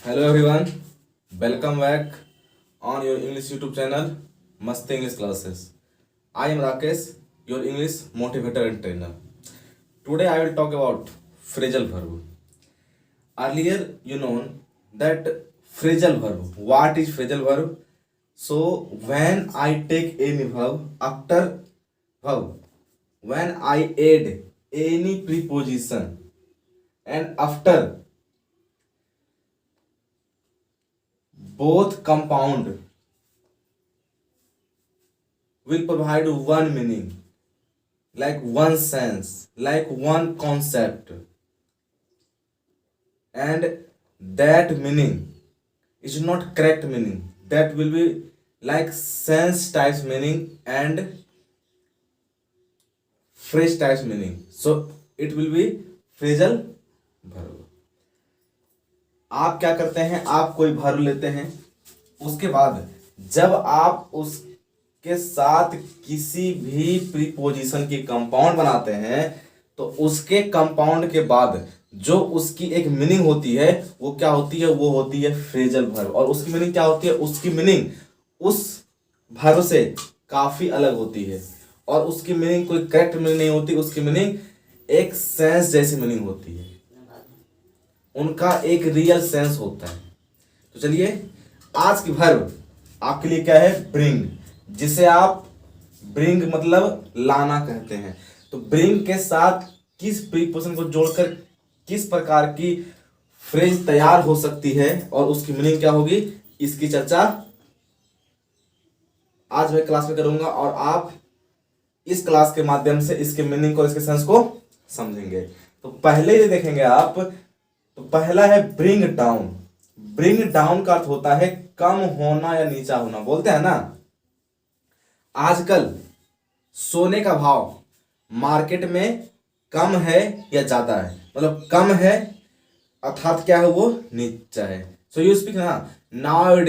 Hello everyone, welcome back on your English YouTube channel, Mast English Classes. I am Rakesh, your English motivator and trainer. Today I will talk about phrasal verb. Earlier you know that phrasal verb. What is phrasal verb? So when I take any verb after verb, when I add any preposition and after both compound will provide one meaning, like one sense, like one concept, and that meaning is not correct meaning. That will be like sense types meaning and phrase types meaning. So it will be phrasal verb. आप क्या करते हैं, आप कोई verb लेते हैं, उसके बाद जब आप उसके साथ किसी भी प्रीपोजिशन की कंपाउंड बनाते हैं तो उसके कंपाउंड के बाद जो उसकी एक मीनिंग होती है वो क्या होती है, वो होती है फ्रेजल वर्ब। और उसकी मीनिंग क्या होती है, उसकी मीनिंग उस वर्ब से काफी अलग होती है और उसकी मीनिंग कोई करेक्ट मीनिंग नहीं होती, उसकी मीनिंग एक सेंस जैसी मीनिंग होती है, उनका एक रियल सेंस होता है। तो चलिए आज की वर्ब आपके लिए क्या है, ब्रिंग, जिसे आप ब्रिंग मतलब लाना कहते हैं। तो ब्रिंग के साथ किस प्रीपोजिशन को जोड़कर किस प्रकार की फ्रेज तैयार हो सकती है और उसकी मीनिंग क्या होगी, इसकी चर्चा आज मैं क्लास में करूंगा और आप इस क्लास के माध्यम से इसके मीनिंग और इसके सेंस को समझेंगे। तो पहले ये देखेंगे आप, तो पहला है ब्रिंग डाउन। ब्रिंग डाउन का अर्थ होता है कम होना या नीचा होना। बोलते हैं ना आजकल सोने का भाव मार्केट में कम है या ज्यादा है, मतलब कम है अर्थात क्या है, वो नीचा है। सो यू स्पीक ना, now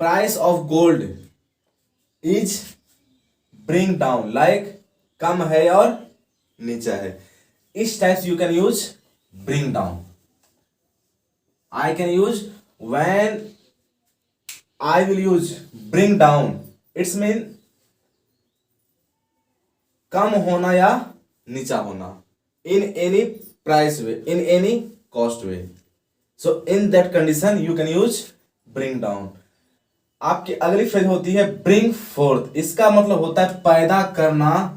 price of gold is bring down, like कम है और नीचा है। इस type you can use bring down. I can use when I will use bring down, it's mean कम होना या नीचा होना, in any price way, in any cost way. So in that condition you can use bring down. आपकी अगली phrase होती है bring fourth. इसका मतलब होता है पैदा करना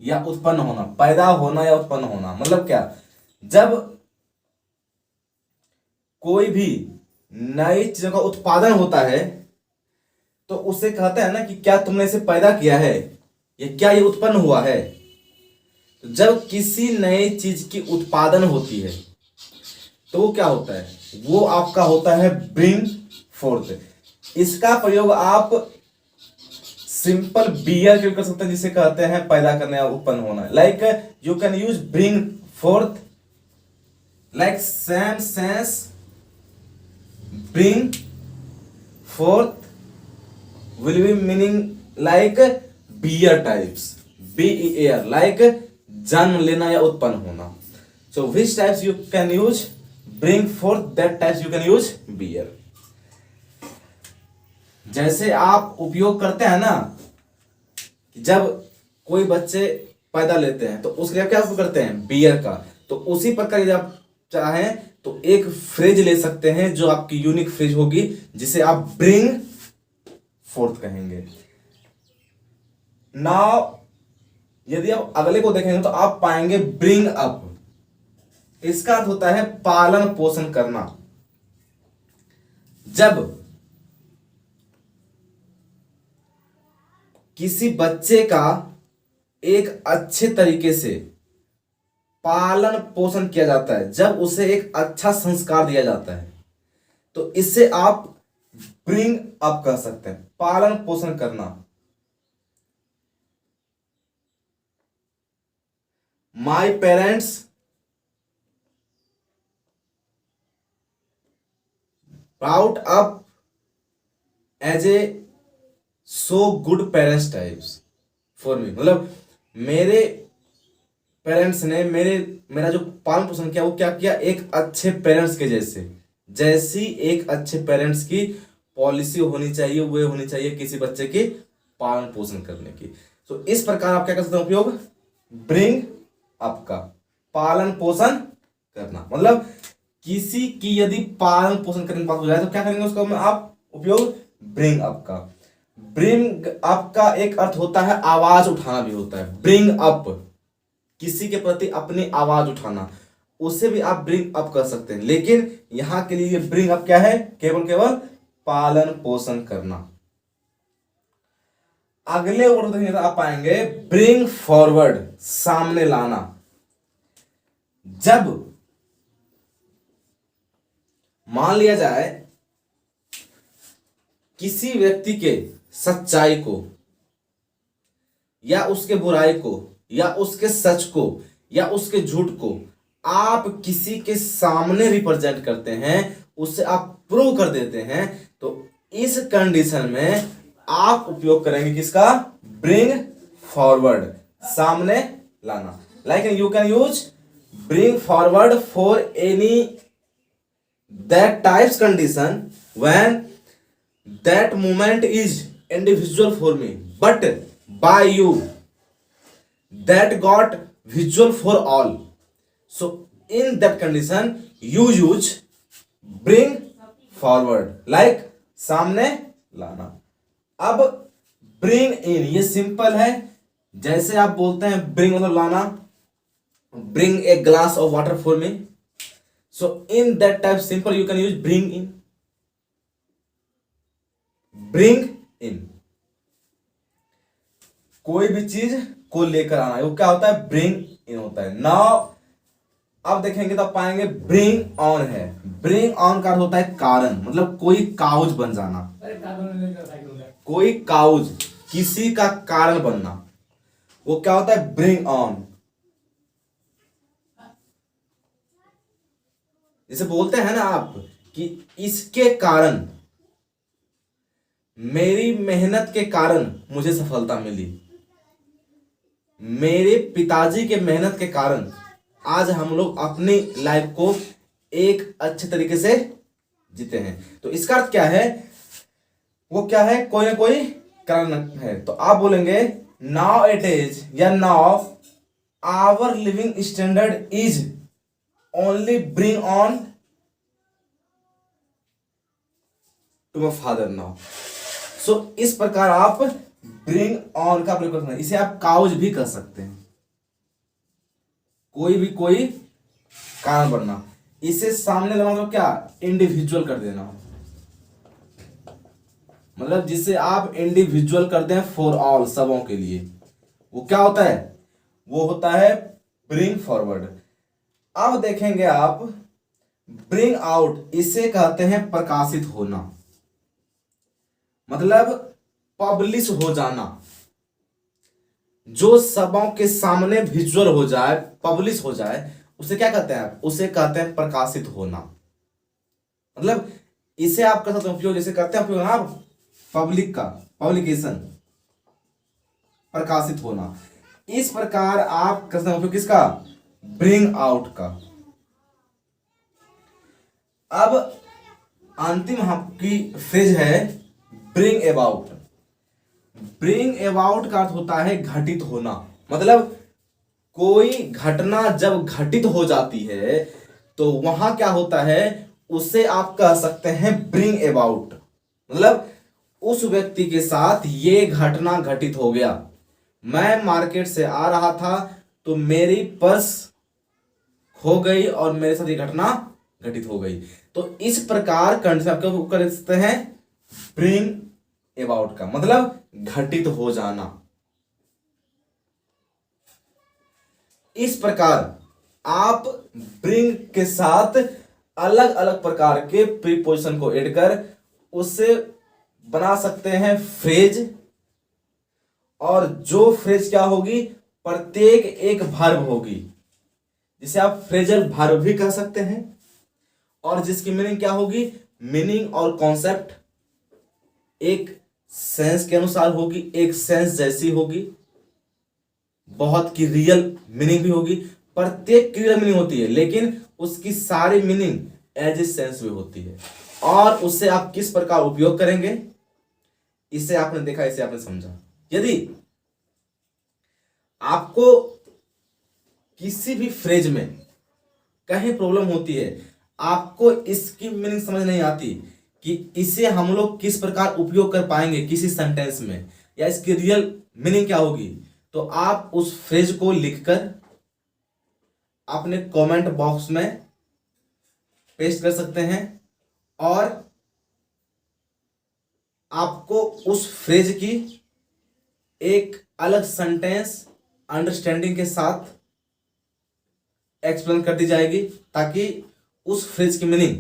या उत्पन्न होना, पैदा होना या उत्पन्न होना। मतलब क्या, जब कोई भी नई चीजों का उत्पादन होता है तो उसे कहते हैं ना कि क्या तुमने इसे पैदा किया है या क्या ये उत्पन्न हुआ है। तो जब किसी नई चीज की उत्पादन होती है तो वो क्या होता है, वो आपका होता है ब्रिंग फोर्थ। इसका प्रयोग आप सिंपल बियर के कर सकते हैं, जिसे कहते हैं पैदा करना या उत्पन्न होना। Like you can use bring fourth, like same sense bring fourth will be meaning like beer types, beer like जन्म लेना या उत्पन्न होना। So which types you can use bring forth, that types you can use beer। जैसे आप उपयोग करते हैं ना, जब कोई बच्चे पैदा लेते हैं तो उसके लिए क्या उपयोग करते हैं, बियर का। तो उसी प्रकार यदि आप चाहें तो एक फ्रेज ले सकते हैं जो आपकी यूनिक फ्रेज होगी, जिसे आप ब्रिंग फोर्थ कहेंगे। नाउ यदि आप अगले को देखेंगे तो आप पाएंगे ब्रिंग अप। इसका अर्थ होता है पालन पोषण करना। जब किसी बच्चे का एक अच्छे तरीके से पालन पोषण किया जाता है, जब उसे एक अच्छा संस्कार दिया जाता है, तो इससे आप ब्रिंग अप कर सकते हैं, पालन पोषण करना। My parents brought up as a so good parents types for me. मतलब मेरे पेरेंट्स ने मेरा जो पालन पोषण किया वो क्या किया, एक अच्छे पेरेंट्स के जैसी एक अच्छे पेरेंट्स की पॉलिसी होनी चाहिए, वो होनी चाहिए किसी बच्चे की पालन पोषण करने की। तो इस प्रकार आप क्या कर सकते हैं उपयोग, ब्रिंग अप का, पालन पोषण करना, मतलब किसी की यदि पालन पोषण करने की बात हो जाए तो क्या करेंगे उसका आप उपयोग, ब्रिंग अप का। ब्रिंग अप का एक अर्थ होता है आवाज उठाना भी होता है, ब्रिंग अप किसी के प्रति अपनी आवाज उठाना, उसे भी आप ब्रिंग अप कर सकते हैं, लेकिन यहां के लिए ब्रिंग अप क्या है, केवल पालन पोषण करना। अगले वर्ड देखेंगे तो आप पाएंगे ब्रिंग फॉरवर्ड, सामने लाना। जब मान लिया जाए किसी व्यक्ति के सच्चाई को या उसके बुराई को या उसके सच को या उसके झूठ को आप किसी के सामने रिप्रेजेंट करते हैं, उससे आप प्रूव कर देते हैं, तो इस कंडीशन में आप उपयोग करेंगे किसका, ब्रिंग फॉरवर्ड, सामने लाना। Like you can use bring forward for any that types condition when that moment is individual for me but by you that got visual for all. So in that condition you use bring forward, like सामने लाना। अब bring in ये simple है, जैसे आप बोलते हैं bring मतलब लाना, bring a glass of water for me, so in that type simple you can use bring in, bring in। कोई भी चीज को लेकर आना है वो क्या होता है, ब्रिंग इन होता है। नाउ अब देखेंगे तो आप पाएंगे ब्रिंग ऑन है, ब्रिंग ऑन का अर्थ होता है कारण, मतलब कोई काउज बन जाना, कोई काउज किसी का कारण बनना, वो क्या होता है, ब्रिंग ऑन। जैसे बोलते हैं ना आप कि इसके कारण, मेरी मेहनत के कारण मुझे सफलता मिली, मेरे पिताजी के मेहनत के कारण आज हम लोग अपनी लाइफ को एक अच्छे तरीके से जीते हैं। तो इसका अर्थ क्या है, वो क्या है, कोई ना कोई कारण है। तो आप बोलेंगे नाउ इट इज या now our living standard is only bring on to my father now. So इस प्रकार आप ब्रिंग ऑन का प्रयोग करना, इसे आप काउज भी कर सकते हैं, कोई कारण बनना। इसे सामने लाना मतलब क्या, इंडिविजुअल कर देना, मतलब जिसे आप इंडिविजुअल करते हैं फॉर ऑल, सबों के लिए, वो क्या होता है, वो होता है ब्रिंग फॉरवर्ड। अब देखेंगे आप ब्रिंग आउट, इसे कहते हैं प्रकाशित होना, मतलब पब्लिश हो जाना, जो सबों के सामने विजुअल हो जाए, पब्लिश हो जाए, उसे क्या कहते हैं, उसे कहते हैं प्रकाशित होना। मतलब इसे आप कर सकते हैं उपयोग, जैसे करते हैं उपयोग आप पब्लिक का, पब्लिकेशन, प्रकाशित होना। इस प्रकार आप कर सकते हैं उपयोग किसका, ब्रिंग आउट का। अब अंतिम आपकी फ्रेज है ब्रिंग अबाउट। ब्रिंग अबाउट का अर्थ होता है घटित होना, मतलब कोई घटना जब घटित हो जाती है तो वहां क्या होता है, उसे आप कह सकते हैं ब्रिंग अबाउट, मतलब उस व्यक्ति के साथ ये घटना घटित हो गया। मैं मार्केट से आ रहा था तो मेरी पर्स खो गई और मेरे साथ ये घटना घटित हो गई। तो इस प्रकार कंडीशन आप कर सकते हैं ब्रिंग अबाउट का, मतलब घटित हो जाना। इस प्रकार आप ब्रिंग के साथ अलग अलग प्रकार के प्रीपोजिशन को ऐड कर उससे बना सकते हैं फ्रेज, और जो फ्रेज क्या होगी, प्रत्येक एक वर्ब होगी, जिसे आप फ्रेजल वर्ब भी कह सकते हैं, और जिसकी मीनिंग क्या होगी, मीनिंग और कॉन्सेप्ट एक सेंस के अनुसार होगी, एक सेंस जैसी होगी, बहुत की रियल मीनिंग भी होगी, प्रत्येक की रियल मीनिंग होती है, लेकिन उसकी सारी मीनिंग एज ए सेंस में होती है। और उससे आप किस प्रकार उपयोग करेंगे, इसे आपने देखा, इसे आपने समझा। यदि आपको किसी भी फ्रेज में कहीं प्रॉब्लम होती है, आपको इसकी मीनिंग समझ नहीं आती कि इसे हम लोग किस प्रकार उपयोग कर पाएंगे किसी सेंटेंस में, या इसकी रियल मीनिंग क्या होगी, तो आप उस फ्रेज को लिखकर अपने कमेंट बॉक्स में पेस्ट कर सकते हैं, और आपको उस फ्रेज की एक अलग सेंटेंस अंडरस्टैंडिंग के साथ एक्सप्लेन कर दी जाएगी, ताकि उस फ्रेज की मीनिंग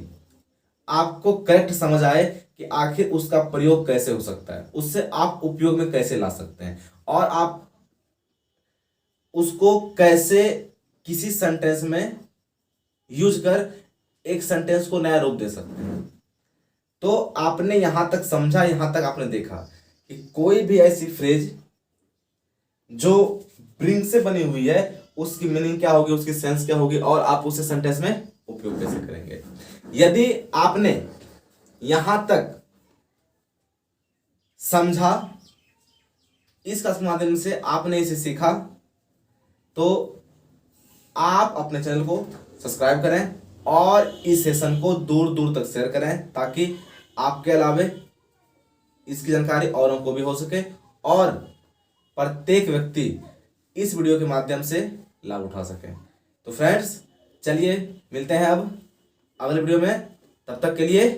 आपको करेक्ट समझ आए कि आखिर उसका प्रयोग कैसे हो सकता है, उससे आप उपयोग में कैसे ला सकते हैं, और आप उसको कैसे किसी सेंटेंस में यूज कर एक सेंटेंस को नया रूप दे सकते हैं। तो आपने यहां तक समझा, यहां तक आपने देखा कि कोई भी ऐसी फ्रेज जो ब्रिंग से बनी हुई है, उसकी मीनिंग क्या होगी, उसकी सेंस क्या होगी, और आप उसे सेंटेंस में उपयोग कैसे करेंगे। यदि आपने यहां तक समझा, इस क्लास के माध्यम से आपने इसे सीखा, तो आप अपने चैनल को सब्सक्राइब करें और इस सेशन को दूर दूर तक शेयर करें, ताकि आपके अलावे इसकी जानकारी औरों को भी हो सके और प्रत्येक व्यक्ति इस वीडियो के माध्यम से लाभ उठा सके। तो फ्रेंड्स, चलिए मिलते हैं अब अगले वीडियो में। तब तक के लिए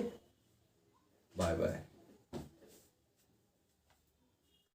बाय बाय।